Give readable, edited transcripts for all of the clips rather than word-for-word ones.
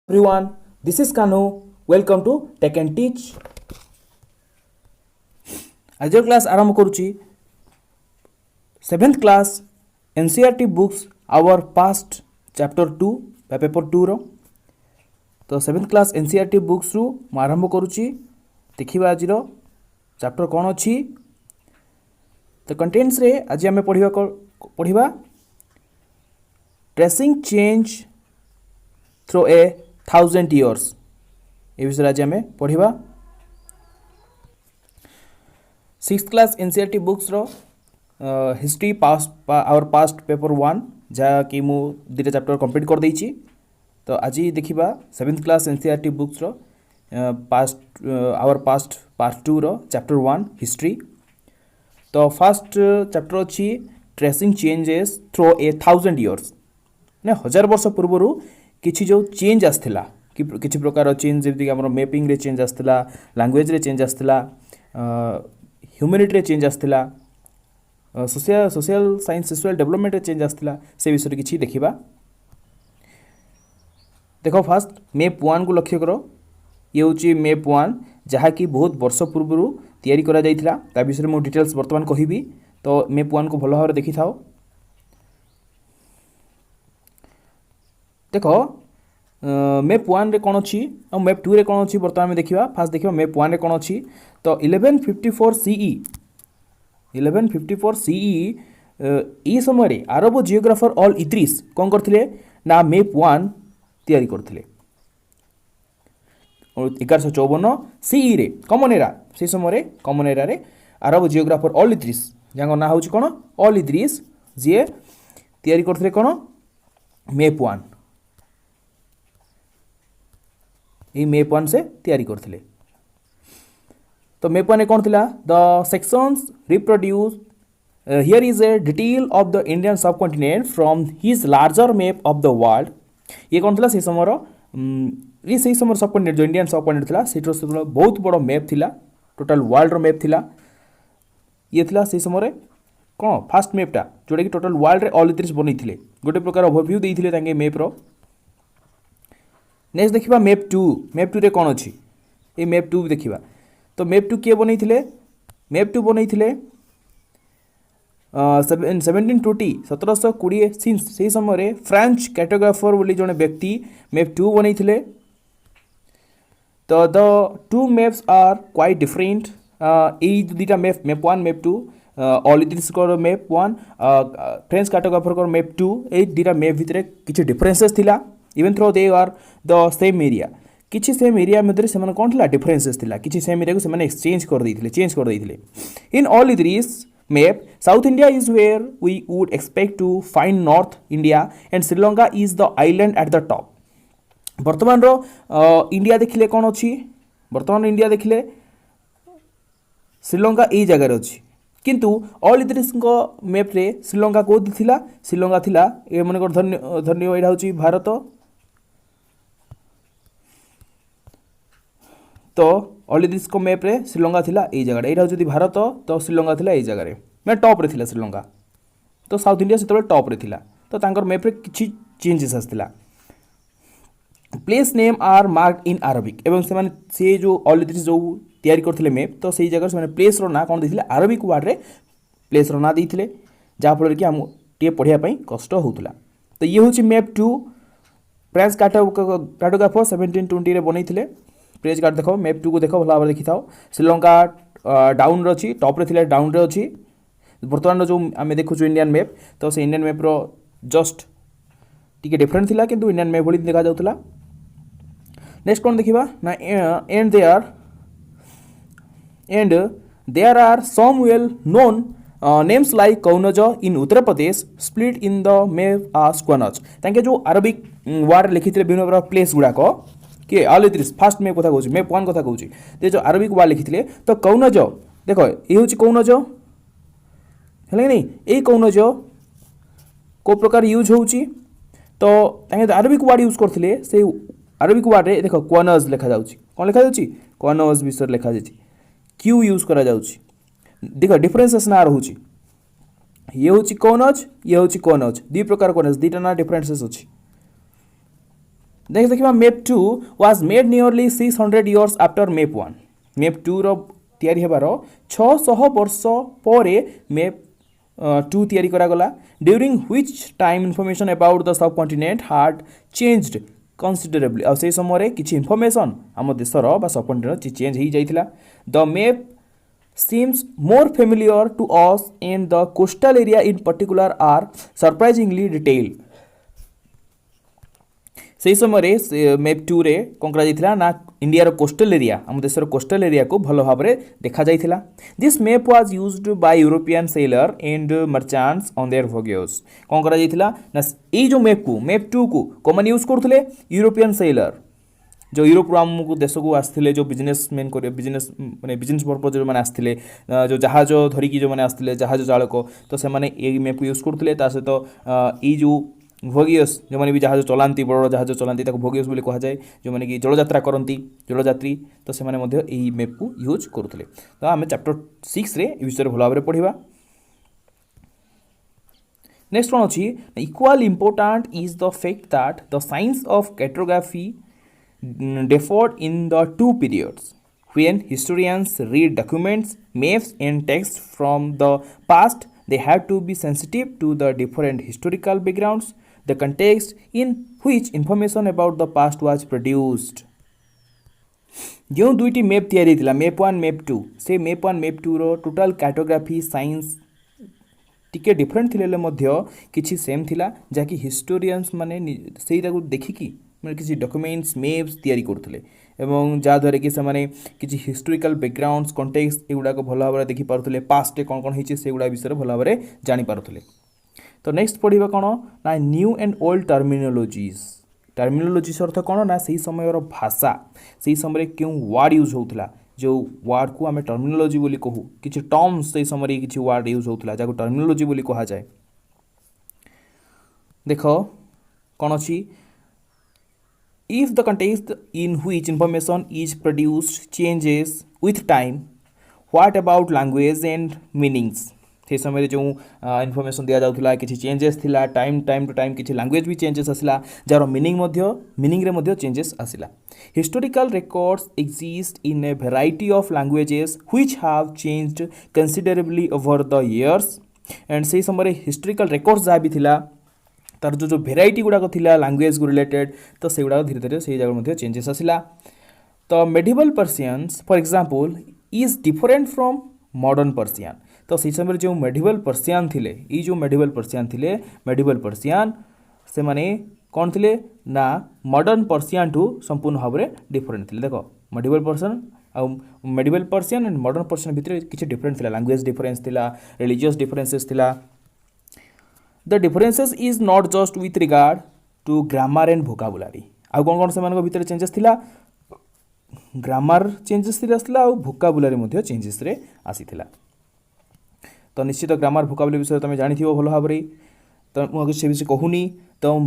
Everyone, this is Kanu. Welcome to Tech and Teach. आज class आरंभ करुच्ची 7th class NCERT books our past chapter 2 paper 2 रो तो 7th class NCERT books रु म आरंभ करुच्ची देखिबा आज रो चैप्टर कोन अछि तो कंटेंट्स रे आज हमें पढ़िबा tracing change through a 1000 years ये विषय आज हमें पढ़िबा 6th क्लास एनसीईआरटी बुक्स रो history past our past paper 1 जहाँ कि मु दुटा चैप्टर कंप्लीट कर देइछि तो आज देखिबा 7th क्लास एनसीईआरटी बुक्स रो पास्ट आवर पास्ट पार्ट 2 रो चैप्टर 1 हिस्ट्री तो फर्स्ट चैप्टर अछि tracing changes through a 1000 years ने 1000 वर्ष पूर्व किछि जो चेंज आसथिला कि किछि प्रकार चेंज जेमति हमर मैपिंग रे चेंज आसथिला लैंग्वेज रे चेंज आसथिला ह्यूमैनिटी रे चेंज आसथिला सोशल साइंस सोशल डेवलपमेंट रे चेंज आसथिला से विषय किछि देखिबा देखो फास्ट मैप 1 को लक्ष्य करो ये होची मैप 1 जहा कि बहुत वर्ष पूर्व तैयारी करा जाइथिला ता विषय मु डिटेल्स वर्तमान कहिबी तो मैप 1 को भलो भाबरे देखि थाओ देखो मैप 1 रे कोन अछि और मैप 2 रे कोन अछि वर्तमान में देखिबा फास्ट देखिबा मैप 1 रे कोन अछि तो 1154 सीई 1154 सीई ई समय रे अरब जियोग्राफर ऑल इद्रिस कोन करथिले ना मैप 1 तैयारी करथिले 1154 सीई रे कॉमन एरा से समय रे कॉमन एरा रे अरब जियोग्राफर ऑल इद्रिस जांगो ना होछि कोन ऑल इद्रिस जे तैयारी करथिले कोन मैप 1 ये मैप 1 से तैयारी करथिले तो मैप 1 कौन थिला the sections reproduce here is a detail of the Indian subcontinent from his larger map of the world ये कौन थिला से समर ये से समर सबकॉन्टिनेंट जो इंडियन सबकॉन्टिनेंट थिला सेठो बहुत बड़ मैप थिला टोटल वर्ल्ड रो मैप थिला ये थिला से समरे कोन फर्स्ट मैपटा जोडे कि टोटल वर्ल्ड रे ऑल 30 बनै गोटे प्रकार ओवरव्यू देइथिले तांगे मैप रो नेक्स्ट देखिबा मैप 2 रे कोन अछि ए मैप 2 देखिबा तो मैप 2 के बनैथिले मैप 2 बनैथिले 1720 सिंस से समय रे फ्रेंच कार्टोग्राफर बोली जने व्यक्ति मैप 2 बनैथिले तो the two maps are quite different ए दुटा मैप 1 मैप 2 ऑल इट्स को मैप 1 फ्रेंच कार्टोग्राफर को मैप 2 ए दुटा मैप भितरे किछि डिफरेंसेस थिला even though they are the same area किछि सेम एरिया मधरे से कोन थिला डिफरेंसेस थिला किछि सेम एरिया को से एक्सचेंज कर दैथिले चेंज कर दैथिले in all this map South India is where we would expect to find North India and Sri Lanka is the island at the top वर्तमान रो इंडिया देखिले कोन अछि वर्तमान इंडिया देखिले श्रीलंका ए जगह रे अछि किंतु ऑल दिस को मैप रे श्रीलंका को थिला श्रीलंका थिला ए मनकर धन्य एडा होछि भारत तो ऑलरेडी को मैप रे श्रीलंका थिला ए जगह एटा जदी भारत तो श्रीलंका थिला ए जगह रे मैं टॉप रे थिला श्रीलंका तो साउथ इंडिया सेतबे टॉप रे थिला तो तांकर मैप रे किछि चेंजेस आस्थिला place names are marked in Arabic एवं से जो ऑलरेडी जो तैयारी करथिले मैप तो सही जगह से प्लेस रो ना कोन दिथिले अरबिक वर्ड रे प्लेस रो ना दिथिले जा फल कि हम टे पढिया पई कष्ट होतला तो ये होछि मैप 2 फ्रेंच कार्टोग्राफर 1720 रे बनैथिले पेज कार्ड देखो मैप 2 को देखो भला भाबरे देखि थाओ श्रीलंका डाउन रे अछि टॉप रे थिले डाउन रे अछि वर्तमान जो आमे देखु छु इंडियन मैप तो से इंडियन मैप रो जस्ट टिके डिफरेंट थिला किंतु इंडियन मैप भली देखा जाउतला नेक्स्ट कोन देखिबा ना and there are some well known names like Kannauj in Uttar Pradesh spelt in the map as Qanauj तांके जो अरबिक वर्ड लिखिथिले बिनो प्रकार प्लेस गुडा को के ऑल दिस फर्स्ट मैप कथा कहूँ मैप 1 कथा कहूँ ते जो अरबिक वर्ड लिखिथिले तो कौनज देखो ये होची कौनज हेले नहीं ए कौनज को प्रकार यूज होची तो तांगे अरबिक वर्ड यूज करथिले से अरबिक वर्ड रे देखो क्वनज लिखा जाउची कोन लिखा जाउची क्वनज विषय लिखा जाउची क्यू यूज करा जाउची देखो डिफरेंसेस ना रहउची ये होची कौनज ये होची कौनज दी प्रकार कौनज दीटा ना डिफरेंसेस अछि नेक्स्ट देखिए map 2 was made nearly 600 years after map 1 map 2 रो तैयारी हेबार 600 वर्ष पर मैप 2 तैयारी करा गला during which time information about the subcontinent had changed considerably आ से समय किछि इन्फॉर्मेशन आम देशर बा सब कॉन्टिनेंट चेंज हो जाइथिला the map seems more familiar to us and the coastal area in particular are surprisingly detailed से समय मैप 2 रे कौन करा ना इंडिया कोस्टल एरिया आम देशर कोस्टल एरिया को भल भाव में देखा जाइथिला this map was used by European sailor and merchants on their voyage कौन करा जाइथिला ना ए जो मैप 2 को कमन यूज करथले यूरोपियन सेलर जो यूरोप आमको देश को आसते जो बिजनेसमैन कर बिजनेस माने बिजनेस पर्पज जो मैंने आसते जो जहाज धरिकी जो मैंने आसते जहाज चालक तो से मैंने ये मैप यूज करते सहित ये जो भोगियस जो मैंने भी जहाज चलाती बड़ जहाज चलाती भोगियस बोली कहुए जो मैंने कि जलयात्रा करती जलयात्री तो से यही मैप को यूज करते तो आम चैप्टर 6 रे विषय भल भाव में पढ़ा नेक्स्ट कौन अच्छी equally important is the fact that the science of cartography differed in the two periods. When historians read documents, maps, and texts from the past, they have to be sensitive to the different historical backgrounds, the context in which information about the past was produced. जो दुईटी map तैयारी थिला map 1 map 2 से map 1 map 2 रो total cartography science टिके different थिले मध्य किछि same थिला जाकि historians माने सेटा को देखिकी किसी डॉक्यूमेंट्स मेप्स तैयारी करते एवं जहाँद्वारा कि से किसी हिस्टोरिकल बैकग्राउंड्स कॉन्टेक्स्ट एगुड़ा भल भाव में देखिपे पास्ट कौन कौन होती से विषय भल भाव में जानीपे तो नेक्स्ट पढ़ा कौन ना न्यू एंड ओल्ड टर्मिनोलॉजीज अर्थ कौन ना से समय भाषा से समय क्यों वार्ड यूज होता जो वार्ड को आम टर्मिनोलॉजी बोली कहू किसी टर्म्स से समय किसी वार्ड यूज होता जहाँ टर्मिनोलॉजी बोली कह जाए देख कौन अच्छी if the context in which information is produced changes with time what about language and meanings से समय जो इनफॉरमेशन दिया जाउथला किछि चेंजेस थिला टाइम टू टाइम किछि लैंग्वेज भी चेंजेस आसिला जार मीनिंग रे मध्य चेंजेस आसिला historical records exist in a variety of languages which have changed considerably over the years and से समय हिस्टोरिकल रिकॉर्ड्स जहाँ भी थिला तार जो भेराइटी गुड़ाक थिला लैंग्वेज को रिलेटेड तो से गुड़ाक धीरे धीरे से जगह चेंजेस आसिला तो medieval पर्सियंस for example is different from modern Persian तो से समय जो मेडिवल पर्सियन थिले ये जो मेडिवल पर्सियन से माने कौन थिले ना मॉडर्न पर्सियन ठू संपूर्ण भाव में डिफरेंट थिले देखो medieval Persian and modern Persian भितर किसी डिफरेंट थिला लैंग्वेज डिफरेंस थिला रिलीजियस डिफरेंसेस थिला The differences is not just with regard to grammar and vocabulary. आउ कौन कौन से भितर चेंजेस थिला ग्रामर चेंजेस थिला आउ vocabulary मध्य चेंजेस रे आसीथिला तो निश्चित ग्रामर vocabulary विषय तुम जानिथिबो भलो भाबरे तो मु से विषय कहूनी तो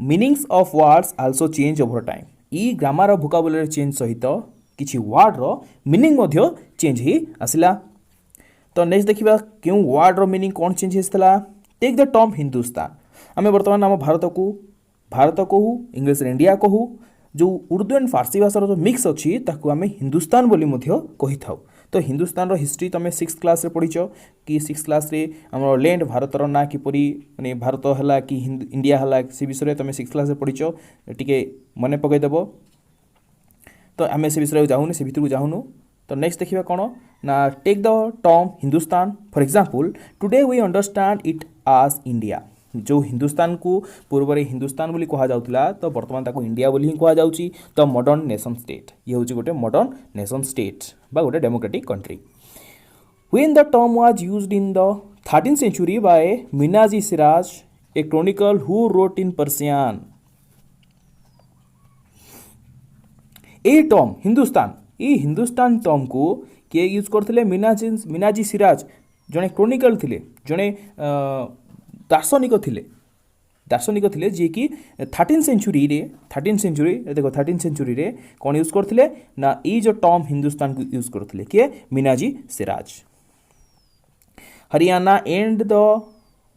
meanings of words also change over time ई ग्रामर और vocabulary चेंज सहित किछि वर्ड रो मीनिंग मध्य चेंज ही आसिला तो नेक्स्ट देखिबा क्यों वर्ड रो मीनिंग कौन चेंज हिस्ला टेक द टर्म हिंदुस्तान आम बर्तमान आम भारत कहू इंग्लिश इंडिया कहू जो उर्दू एंड फारसी भाषार जो मिक्स अच्छी ताकू आम हिंदुस्तान बोली कही था तो हिंदुस्तान हिस्ट्री तुम 6th क्लास रे पढ़ीच कि 6th क्लास रे आम लैंड भारतर ना किपरि माने भारत है कि इंडिया है से विषय तुम 6th क्लास रे पढ़ीच टिके मन पकईदेव तो आम से विषय जाऊनी से भितर को जाऊनु तो नेक्स्ट देखिए कौन ना take the term Hindustan for example today we understand it आज इंडिया जो हिंदुस्तान को पूर्व में हिंदुस्तान बोली कह जाउथला तो वर्तमान ताको इंडिया बोली कह जाउची तो मॉडर्न नेशन स्टेट ये होची गोटे मॉडर्न नेशन स्टेट बा गोटे democratic country when the term was used in the 13th century by Minhaj Siraj a chronicler who wrote in Persian ए टर्म हिंदुस्तान टर्म को किए यूज करथिले मीनाजी सिराज जड़े क्रोनिकल थिले जड़े दार्शनिक थिले जी कि 13th सेंचुरी देखो 13th सेंचुरी रे कौन यूज करथिले ना ई जो टर्म हिंदुस्तान को यूज करथिले किए मीनाजी सिराज हरियाणा एंड द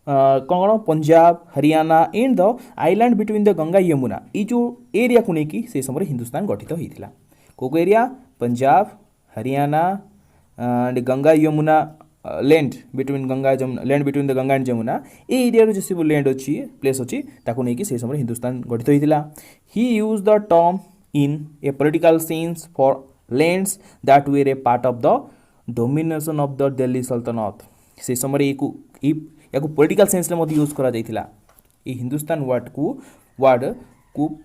कौन Punjab Haryana and the island between the Ganga Yamuna ये जो एरिया को लेकिन से समय हिंदुस्तान गठित होता को area Punjab Haryana and Ganga Yamuna land between Ganga Jamuna land between the Ganga and Jamuna ये एरिया जो सब लैंड अच्छी प्लेस अच्छी ताकू नहीं से समय हिंदुस्तान गठित होता he use the term in a political sense for lands that were a part of the domination of the Delhi Sultanate से समय या पॉलिटिकल सेंस यूज करा जाइथिला ये हिंदुस्तान वर्ड को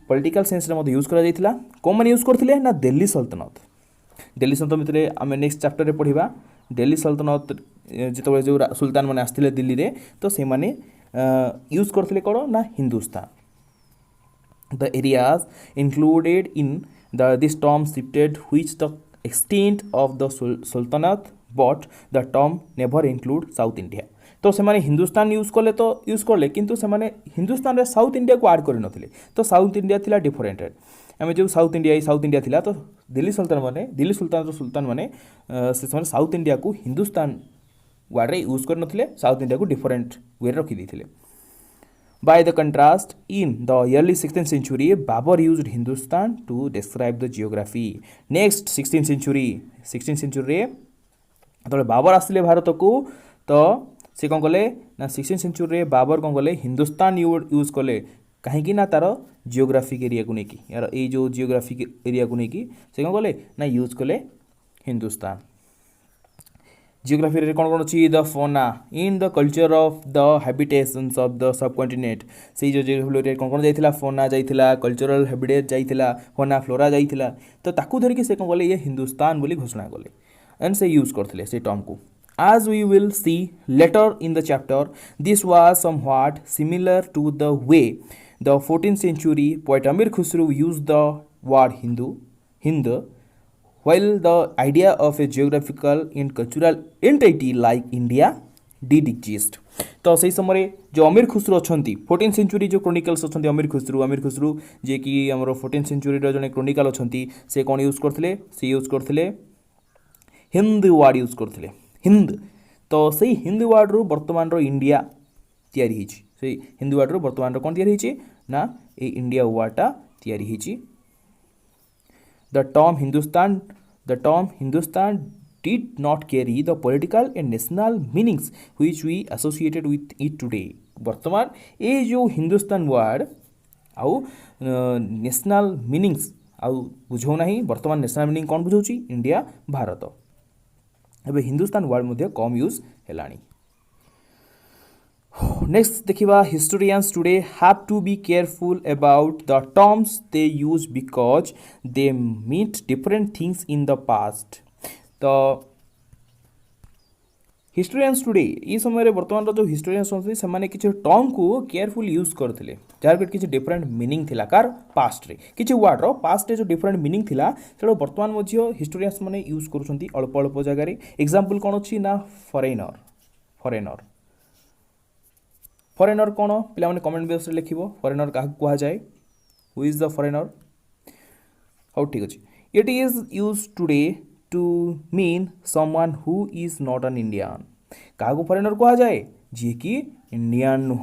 पॉलिटिकल सेंस यूज करा जाइथिला कौन मैंने यूज करथिले ना दिल्ली सल्तनत भितर आम नेक्स्ट चैप्टर रे पढ़िबा दिल्ली सल्तनत जिते जो सुल्तान मैंने आसते दिल्ली रे तो से माने यूज करथिले कौन ना Hindustan the areas included in the this term shifted which the extent of the Sultanate but the term never include South India तो से माने हिंदुस्तान यूज कले किंतु से माने हिंदुस्तान रे साउथ इंडिया को ऐड कर नथिले तो साउथ इंडिया थिला डिफरेंटेड आम जो साउथ इंडिया थिला तो दिल्ली सुल्तान माने से माने साउथ इंडिया को हिंदुस्तान वर्ड रे यूज कर नथिले साउथ इंडिया को डिफरेंट वे रखी देथिले by the contrast in the early 16th century Babur used Hindustan to describe the geography next 16th century रे तो बाबर आसले भारत को तो से कौन कले ना 16th century रे बाबर कौन कले हिंदुस्तान यूज कले कहीं ना तार जियोग्राफिक एरिया को लेकिन यार ये जो जियोग्राफिक एरिया को लेकिन से कौन कले ना यूज कले हिंदुस्तान जियोग्राफी रे कौन अच्छी द फोना in the culture of the habitations of the sub continent से जो जियोग्राफी कौन जाइथिला फोना जाइथिला कल्चरल हैबिटेट जाइथिला फोना फ्लोरा जाइथिला तो ताकू धरिकी से कौन कले ये हिंदुस्तान बोली घोषणा कले एंड से यूज करथिले से टर्म को as we will see later in the chapter this was somewhat similar to the way the 14th century poet Amir Khusro used the word Hind while the idea of a geographical and cultural entity like India did exist तो सही समय जो अमीर खुसरो अच्छा 14th century जो chronicles अच्छा अमीर खुसरो जे कि आम 14th century जड़े क्रोनिकल अच्छा से कौन यूज करते से यूज करते हिंद वर्ड यूज करते हिंद तो सही हिंद वर्ड रु वर्तमान रो इंडिया तैयारी हिची से हिंद वर्ड रु वर्तमान रो कोन तैयारी हिची ना ए इंडिया वर्डटा तैयारी हिची the term Hindustan did not carry the political and national meanings which we associated with it today वर्तमान ए जो हिंदुस्तान वर्ड आउ नेशनल मीनिंग्स आउ बुझौ नाही वर्तमान नेशनल मीनिंग कोन बुझौची इंडिया भारत एबे हिंदुस्तान वर्ड मध्य कम यूज हेलानी नेक्स्ट देखिबा historians today have to be careful about the terms they use because they meant different things in the past तो हिस्टोरियंस टुडे ये समय वर्तमान जो हिस्टोरियंस अच्छे से किसी टर्म को केयरफुल यूज करते जार किसी डिफरेंट मीनिंग थिला कार पास्ट रे किसी वर्ड रो पास्ट रे जो डिफरेंट मीनिंग थिला से वर्तमान मध्य हिस्टोरियंस माने यूज करूछंती अल्प अल्प जगह एग्जांपल कौन अच्छी ना फॉरेनर कौन पिला माने कमेंट बॉक्स रे लिखिबो फॉरेनर का कहा जाए who is the foreigner how ठीक अछि it is used today to mean someone who is not an Indian क्या फॉरेनर कहा जाए जी कि इंडियन नुह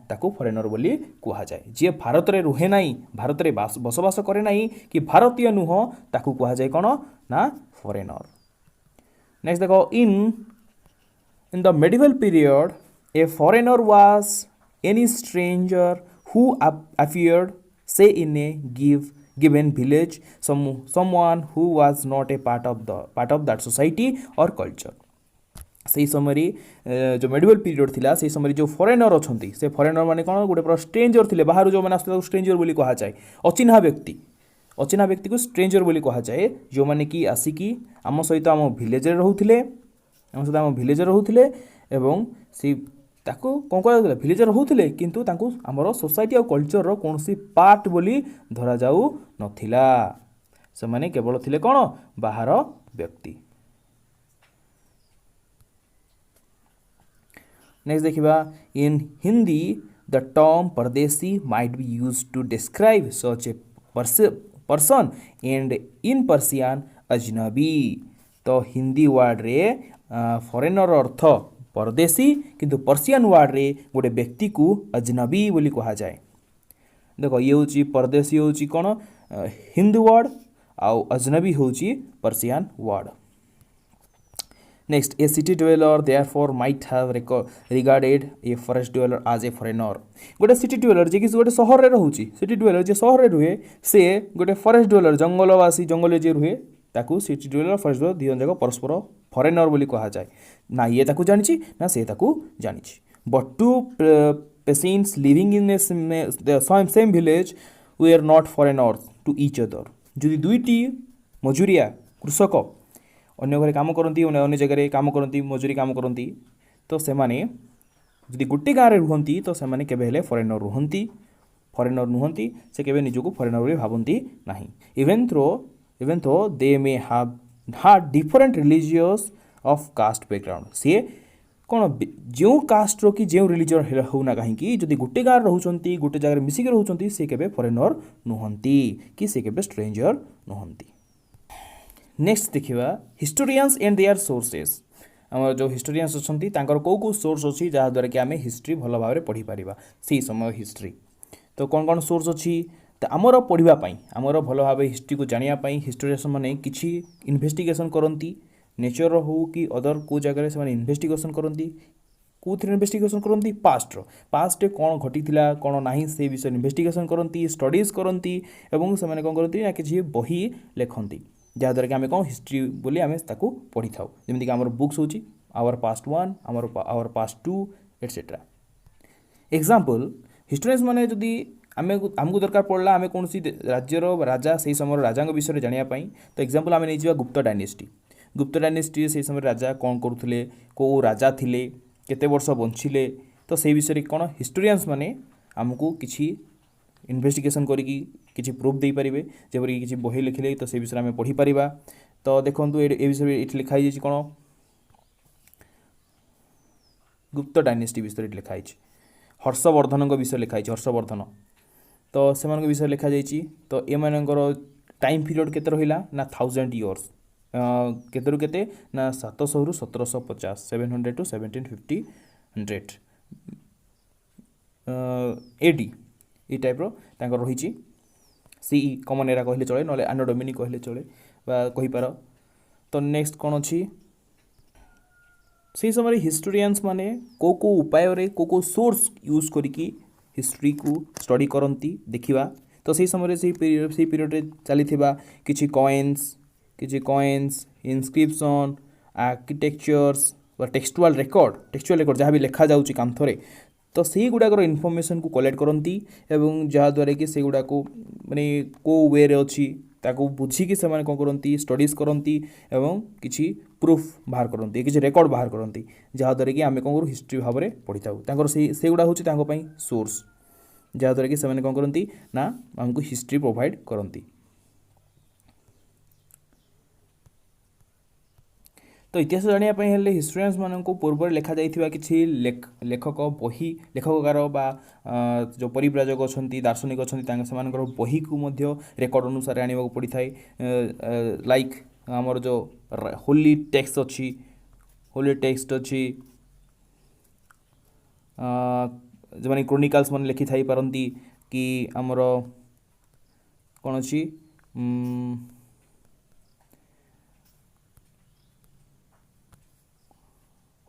ताको फॉरेनर बोली कहा जाए जी भारत रे रुहे नहीं भारत रे बसवास करे नहीं कि भारतीय नुह ताको कहा जाए कौन ना फॉरेनर नेक्स्ट देखो in the medieval period A foreigner was any stranger who appeared से इन ए given village someone who was not a part of that society or culture से समय जो मेडिवल पीरियड थिला से समय जो फॉरेनर अच्छा से फॉरेनर माने कौन गोटे पूरा स्ट्रेंजर थिले बाहर जो मैंने आसते स्ट्रेंजर बोली कहा जाए अचिन्हा व्यक्ति को स्ट्रेंजर बोली कहा जाए जो माने कि आसिकी आम सहित आम विलेज रोहुथिले एवं से ताको कौन करा विलेजर होते किंतु तांको आमर सोसाइटी और कल्चर रो कौनसी पार्ट बोली धरा जाऊ नथिला से माने केवल थिले कौन बाहर व्यक्ति नेक्स्ट देखिबा इन हिंदी द टर्म परदेसी might be used to describe such a person and in Persian अजनबी तो हिंदी वर्ड रे फॉरेनर अर्थ परदेशी किंतु पर्सियान वर्ड रे गोटे व्यक्ति को अजनबी बोली कहा जाए। देख ये हूँ परदेशी हूँ कौन हिंदू वर्ड आउ अजनबी हूँ Persian word. Next a city dweller therefore might have regarded a forest dweller as a foreigner. गोटे सिटी ड्वेलर जी गोटे सहर में रोचे सिटी ड्वेलर जी सहर में रुहे से गोटे फॉरेस्ट ड्वेलर जंगलवासी जंगल जी रुहे ताकू सिटी ड्वेलर फॉरेस्ट ड्वेलर दी जाक परस्पर फॉरेनर बोली कहा जाए ना ये ताकू जानी ना से ताकू जानी। But two peasants living in same village we are not foreigners to each other. जो दुईटी मजूरिया कृषक अन्य घरे काम करती अन्य जगह काम करती मजूरी काम करती तो से जदि गोटे गाँव में रुहती तो से केवे फॉरेनर नुहंती से केवे निजको फॉरेनर बोली भावती ना। Even though they may have different religious of caste background सी कौन जो कास्टर कि जो रिलीजन होना कहीं जदि गोटे गाँव रोचे गोटे जगह मिसिक रोचे सी केवे फॉरेनर नुहंती कि सी केवे स्ट्रेंजर नुहंती। नेक्स्ट देखिए हिस्टोरियंस एंड देयर सोर्सेस। आम जो हिस्टोरियंस अच्छा कौ सोर्स अच्छी जहाँद्वारा कि आम हिस्ट्री भल भाव में पढ़ी पार से समय हिस्ट्री तो कौन कौन सोर्स अच्छी तो आमर पढ़ापी आमर भल भाव हिस्ट्री को जानापी हिस्टोरियंस मैंने किसी इन्वेस्टिगेशन करती नेचर हो कि अदर को जगह से इन्वेस्टिगेशन करती कौन इन्वेस्टिगेशन करती पास्ट कौन घटी कौन ना से विषय इन्वेस्टिगेशन करती स्टडीज करती और से कौन करती किसी बही लिखती जहाँद्वारा कि आम कौन हिस्ट्री बोली आम पढ़ी था जमीक आम बुक्स हो our past 1 our past 2 etcetera. Example historians मैंने जदि आमको दरकार पड़ा आम कौन राज्यर राजा से समय राजा विषय जानापी तो एग्जाम्पल आम नहीं गुप्त डायनेस्टी से समय राजा कौन करुले कौ राजा थिले केते वर्ष बंचिले तो से विषय कौन हिस्टोरियंस मैंने आमको किसी इन्वेस्टिगेशन करिकी किसी प्रूफ दे पारे जपरिक किसी बही लिखिले तो से विषय में पढ़ी पार। तो देखो ये विषय ये लिखाई कौन गुप्त डायनेस्टी विषय लिखाई हर्षवर्धन विषय लिखाई हर्षवर्धन तो से विषय लिखा जाइए। तो ये टाइम पीरियड केते रहिला ना 1000 इयर्स केतरु केते ना 700 रु 1750 700 टू 1750 एडी ये टाइप रही सी कमन एरा कहले चले ना आनो डोमिनी कहले चले कहीपर। तो नेक्स्ट कौन अच्छी से समय हिस्टोरियंस माने को उपाय रे को सोर्स यूज करिकी हिस्ट्री को स्टडी करती देखा तो से समय से पीरियड चली किसी कॉइन्स इनस्क्रिप्शन आर्किटेक्चर्स टेक्सटुअल रेकर्ड जहाँ भी लिखा जाऊँगी कांथरे तो से गुड़ाकर इनफॉरमेशन को कलेक्ट करती एवं जहाँद्वारा कि से गुड़ा को माने को वे रे अच्छी ताको बुझिकी से कौन करती स्टडीज करती एवं किसी प्रूफ बाहर करती किसी रेकर्ड बाहर करती जहाँद्वारा कि आम कौन करूँ हिस्ट्री भाव में पढ़ी था से गुड़ा हूँ सोर्स जहाँद्वारा कि से कौन करती ना आमको हिस्ट्री प्रोवाइड करती। तो इतिहास जानापी हेल्ले हिस्टोरियंस मानक पूर्व लिखा जाइथिबा किछि लेखक बही लेखककार बा जो परिव्राजक अच्छा दार्शनिक अच्छा से बही को मध्य रेकर्ड अनुसार आने पड़ी थाए लाइक आमर जो होली टेक्स्ट अच्छी जो मैंने क्रोनिकल्स मन लिखि थाई पारंती कि आमर कौन अच्छी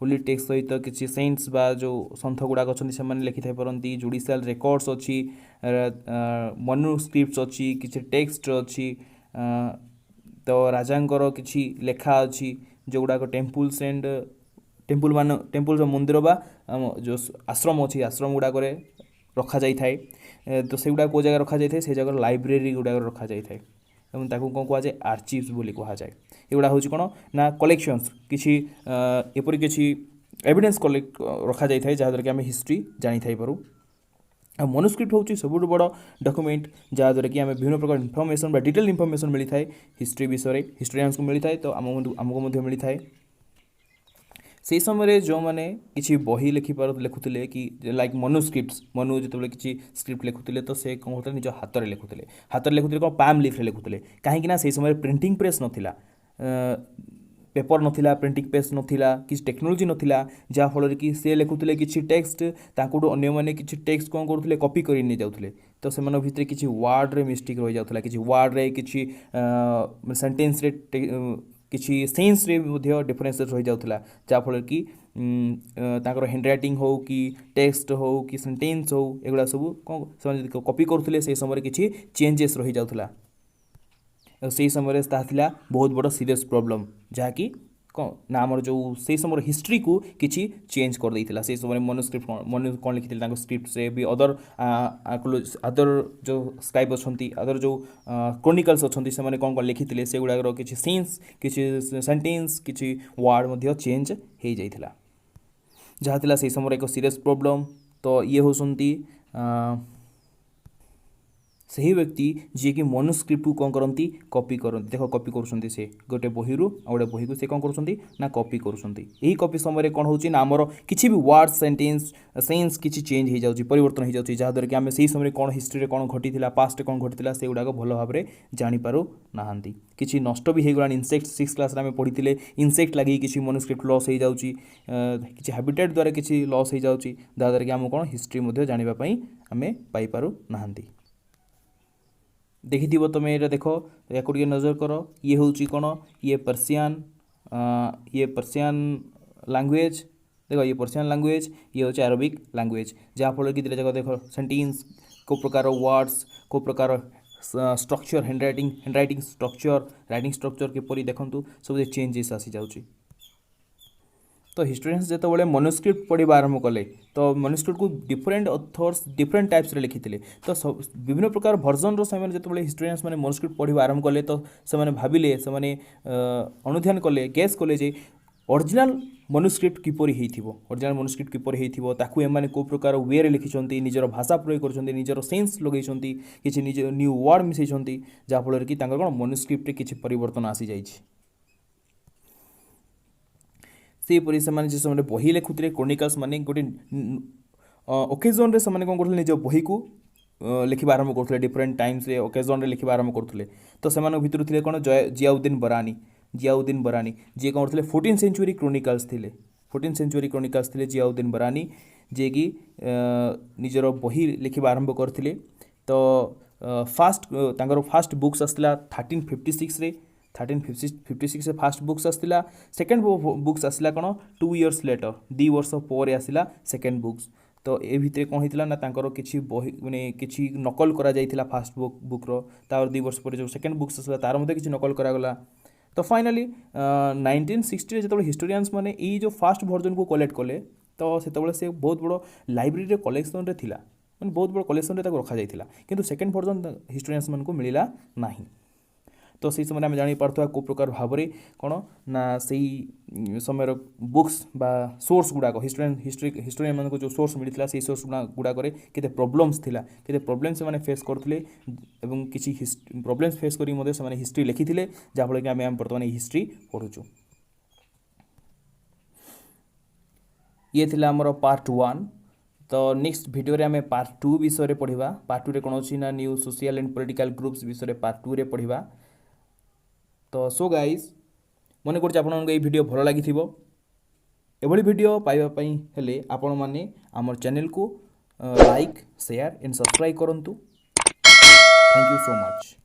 होली टेक्स्ट सहित किसी सेंट्स बा जो सन्थ गुड़ाक अच्छा से लिखि थाई पारंती जुडिशियल रेकर्ड्स अच्छी मनुस्क्रिप्ट्स अच्छी किसी टेक्स्ट अच्छी तो राजांकर किसी लेखा अच्छी जो गुड़ाक टेम्पल्स एंड टेम्पल मंदिर बा जो आश्रम अच्छी आश्रम गुड़ाक रखा जाई थाए तो से गुड़ा को जगह रखा जाए से जगह लाइब्रेरी गुड़ाक रखा जाए थाए एवं ताकू कौन कह जाए आर्चिव्स बोली कह जाए एगुड़ा हूँ कौन ना कलेक्शंस किसी एपरी किसी एविडेंस कलेक्ट रखा जाए थाए जहाँद्वारा कि आम हिस्ट्री जानी थाई पारू। आ मनुस्क्रिप्ट हूँ सब बड़ डॉक्यूमेंट जहाँद्वारा कि आम विभिन्न प्रकार इनफॉरमेशन बा डिटेल इनफॉरमेशन मिली थाए हिस्ट्री विषय हिस्टोरियंस को मिली थाए तो आमको मिली थाए। से समय जो मैंने किसी बही लिखुले कि लाइक मनुस्क्रिप्ट्स मनु जो किसी स्क्रिप्ट लिखुले तो से कौन होता निज हाथ में लिखुले कौन पाम लिफ्रे लिखुले कहीं से समय प्रिंटिंग प्रेस नाला पेपर नथिला प्रिंटिंग प्रेस नथिला किसी टेक्नोलोजी नथिला जहाँ फल कि से लिखुले कि टेक्स्ट तांकुठू अन्य माने किसी टेक्स्ट कौन करुले कॉपी कर नहीं जाऊले तो से भितर किसी वार्ड रे मिस्टेक रही जाऊला किसी वार्ड रे किसी सेंटेंस रे किसी सेन्स रे डिफरेंस रही जाऊला जहाँ फल कि तांकर हैंड रईटिंग हो कि टेक्स्ट हो कि सेंटेंस हो एगुड़ा सब कौन से कॉपी करुले से समय किसी चेंजेस रही जाऊला से समय बहुत बड़ सीरियस प्रॉब्लम जहाँकि कौन ना आमर जो से समय हिस्ट्री को किसी चेंज कर देता से समय मनुस्क्रिप्ट कौन लिखी स्क्रिप्ट से भी अदर जो स्क्राइब अच्छा अदर जो क्रोनिकल्स अच्छा से कौन कौन लिखी से गुड़ाक किसी सेन्स किसी सेंटेंस किसी वार्ड चेंज हो जाता जहाँ से समय एक सीरियस प्रॉब्लम तो ये होती सही व्यक्ति जी कि मनुस्क्रिप्ट को कौन करती कॉपी करती देख कॉपी कर से गोटे बही रू गोटे बही को से कौन कर कॉपी कर कॉपी समय कौन हो आमर किसी भी वार्ड सेंटेंस सेन्स किसी चेंज हो जाए परिवर्तन हो जाए जहाँद्वारा कि आम से समय कौन हिस्ट्री कौन घटी पास्ट कौन घटी से गुड़ाक भल भाव में जानीपार ना किसी नष्ट भी हो गला इनसेक्ट 6 क्लास आम पढ़ी इनसेक्ट लगी किसी मनुस्क्रिप्ट लॉस हो जाऊँगी किसी हैबिटेट द्वारा किसी लॉस हो जाऊँगी जहाँद्वारा कि आम कौन हिस्ट्री जानापी आम पाइपार ना देखी तुम ये देख या नजर कर ये हूँ कौन ये पर्सियान लैंग्वेज देख ये पर्सियान लैंग्वेज ये हूँ अरबिक लैंग्वेज जहाँ फल कि दुटा देख सेंटेंस को प्रकार वर्ड्स को प्रकार structure handwriting structure writing structure किपरि देखंतु सब चेंजेस आसी जाउची। तो हिस्टोरियंस जो मनुस्क्रिप्ट पढ़ा आरंभ कले तो मनुस्क्रिप्ट को डिफरेंट अथर्स डिफरेंट टाइप्स रे लिखिथिले तो विभिन्न प्रकार भर्जन रो समय जो हिस्टोरियंस माने मनुस्क्रिप्ट पढ़ा आरंभ कले तो से भाविले से अनुध्यान कले गेस कले जे ओरिजिनल मनुस्क्रिप्ट किपरि हेइथिबो ओरिजिनल मनुस्क्रिप्ट किपरि हेइथिबो ताकू एमाने को प्रकार वे रे लिखिछंती निजर भाषा प्रयोग करछंती निजर सेंस लगैछंती किछि निज न्यू वर्ड मिसैछंती जा फल कि तांकर कोन मनुस्क्रिप्ट रे किछि परिवर्तन आसी जाइछि। सेपरी से बही लिखुते क्रोनिकल्स माने गोटे ओकेजन रे से कौन कर निज बही को लिखा आरंभ करते डिफरेंट टाइम्स रे ओकेजन रे लिखा आरंभ करते तो से भितर थे कौन जियाउद्दीन बरानी जी कौन करते 14th सेंचुरी क्रोनिकल्स थे 14th सेंचुरी क्रोनिकल्स थे जियाउद्दीन बरानी जी कि निजर बही लिखा आरंभ करते तो फास्ट बुक्स आसला 1356 रे 1356 फास्ट बुक्स आसला सेकेंड बुक्स आसला कौन 2 years लेटर 2 वर्ष पर आसला सेकेंड बुक्स तो ये भितर कौन होता ना तांकर किसी बही माने किसी नकल करा जाइथिला फास्ट बुक्र तार 2 वर्ष पर जो सेकेंड बुक्स आसला तार मध्य किसी नकल करागला तो फाइनाली 1960 जो हिस्टोरियंस माने ये जो फास्ट वर्जन को कलेक्ट कले तो से बहुत बड़ लाइब्रेरी कलेक्शन रे थिला माने बहुत बड़ कलेक्शन रे रखा जाइथिला किंतु सेकेंड वर्जन हिस्टोरियंस मान को मिला नहीं तो से समय आम जापर को प्रकार भाव में कौन ना से समय बुक्स बा सोर्स गुड़ाक हिस्टोरियन मान को जो सोर्स मिलता से सोर्स गुड़ाक केते प्रॉब्लम्स थिला केते प्रॉब्लम से फेस करते किसी प्रॉब्लम्स फेस करी हिस्ट्री लिखी जहाँफल कि आम बर्तमान हिस्ट्री पढ़ुचु। ये थिला हमर पार्ट 1 तो नेक्स्ट वीडियो रे आम पार्ट 2 विषय पढ़ा पार्ट 2 रे कौन अच्छी ना new social and political groups विषय पार्ट 2 रे पढ़ा। तो सो गाइज मन कर वीडियो भल लगी एभली वीडियो पाइबापी हेले आपण माने आमर चैनल को लाइक शेयर एंड सब्सक्राइब करंतु। Thank you so much.